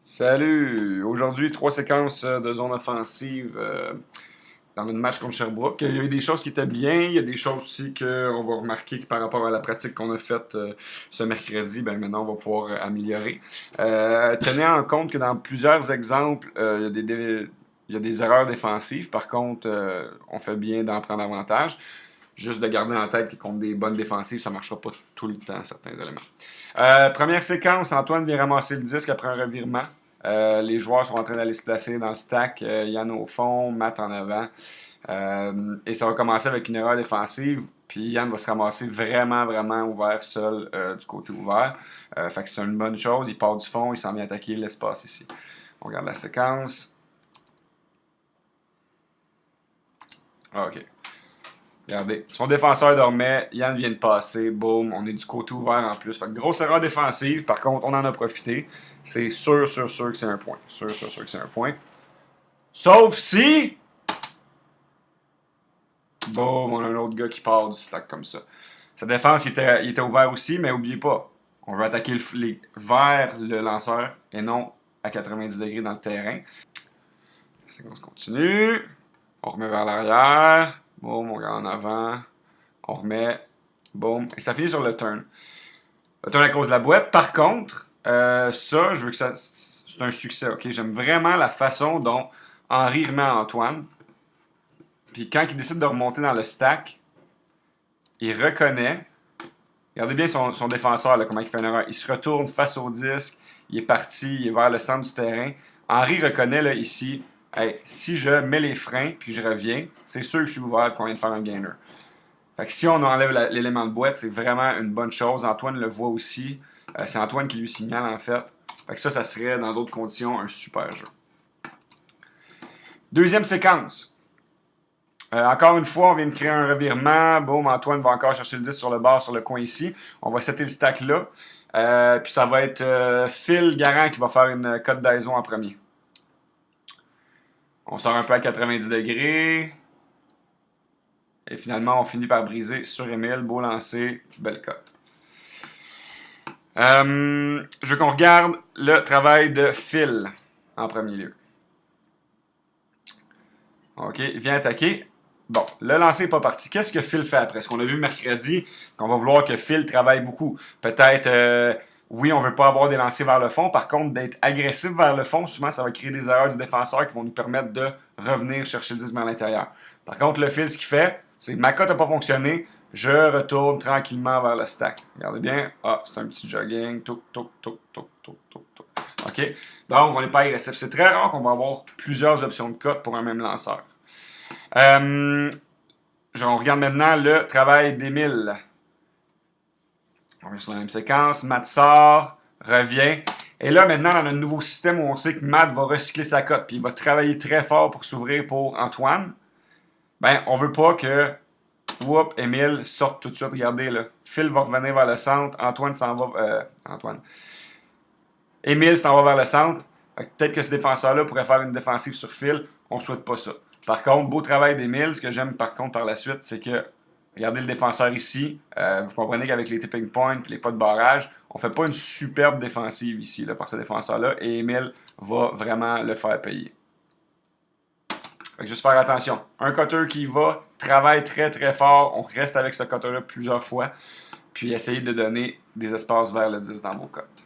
Salut! Aujourd'hui, 3 séquences de zone offensive dans notre match contre Sherbrooke. Il y a eu des choses qui étaient bien, il y a des choses aussi qu'on va remarquer que par rapport à la pratique qu'on a faite ce mercredi, ben maintenant on va pouvoir améliorer. Tenez en compte que dans plusieurs exemples, il y a des erreurs défensives. Par contre, on fait bien d'en prendre avantage. Juste de garder en tête que contre des bonnes défensives, ça ne marchera pas tout le temps, certains éléments. Première séquence, Antoine vient ramasser le disque après un revirement. Les joueurs sont en train d'aller se placer dans le stack. Yann au fond, Matt en avant. Et ça va commencer avec une erreur défensive. Puis Yann va se ramasser vraiment ouvert, seul du côté ouvert. Fait que c'est une bonne chose. Il part du fond, il s'en vient attaquer l'espace ici. On regarde la séquence. OK. Regardez, son défenseur dormait, Yann vient de passer, boum, on est du côté ouvert en plus. Fait que grosse erreur défensive, par contre, on en a profité. C'est sûr que c'est un point. Sûr que c'est un point. Sauf si... Boum, on a un autre gars qui part du stack comme ça. Sa défense, il était ouvert aussi, mais n'oubliez pas, on veut attaquer vers le lanceur et non à 90 degrés dans le terrain. La séquence continue. On remet vers l'arrière. Boum, on regarde en avant. On remet. Boum. Et ça finit sur le turn. Le turn à cause de la boîte. Par contre, ça, je veux que ça. C'est un succès, ok? J'aime vraiment la façon dont Henry remet à Antoine. Puis quand il décide de remonter dans le stack, il reconnaît. Regardez bien son défenseur, là, comment il fait une erreur. Il se retourne face au disque. Il est parti, il est vers le centre du terrain. Henry reconnaît là, ici. Hey, si je mets les freins puis je reviens, c'est sûr que je suis ouvert qu'on vient de faire un gainer. Fait que si on enlève l'élément de boîte, c'est vraiment une bonne chose. Antoine le voit aussi. C'est Antoine qui lui signale en fait. Fait que ça serait dans d'autres conditions un super jeu. Deuxième séquence. Encore une fois, on vient de créer un revirement. Boum, Antoine va encore chercher le disque sur le bord, sur le coin ici. On va setter le stack là. Puis ça va être Phil Garant qui va faire une cote d'ISO en premier. On sort un peu à 90 degrés. Et finalement, on finit par briser sur Émile. Beau lancer, belle cote. Je veux qu'on regarde le travail de Phil en premier lieu. OK, il vient attaquer. Bon, le lancer n'est pas parti. Qu'est-ce que Phil fait après? Ce qu'on a vu mercredi, qu'on va vouloir que Phil travaille beaucoup. Peut-être, oui, on ne veut pas avoir des lancers vers le fond. Par contre, d'être agressif vers le fond, souvent, ça va créer des erreurs du défenseur qui vont nous permettre de revenir chercher le disque vers l'intérieur. Par contre, le Phil, ce qu'il fait, c'est que ma cote n'a pas fonctionné. Je retourne tranquillement vers le stack. Regardez bien. Ah, c'est un petit jogging. Toc. OK? Donc, on n'est pas agressif. C'est très rare qu'on va avoir plusieurs options de cote pour un même lanceur. On regarde maintenant le travail d'Émile. On revient sur la même séquence. Matt sort, revient. Et là, maintenant, dans notre nouveau système où on sait que Matt va recycler sa cote, puis il va travailler très fort pour s'ouvrir pour Antoine, ben, on veut pas que Émile sorte tout de suite. Regardez, là. Phil va revenir vers le centre. Émile s'en va vers le centre. Peut-être que ce défenseur-là pourrait faire une défensive sur Phil. On ne souhaite pas ça. Par contre, beau travail d'Émile. Ce que j'aime par contre par la suite, c'est que, regardez le défenseur ici. Vous comprenez qu'avec les tipping points et les pas de barrage, on ne fait pas une superbe défensive ici là, par ce défenseur-là. Et Émile va vraiment le faire payer. Fait que juste faire attention. Un cutter qui va, travaille très fort. On reste avec ce cutter-là plusieurs fois. Puis essayer de donner des espaces vers le 10 dans vos cotes.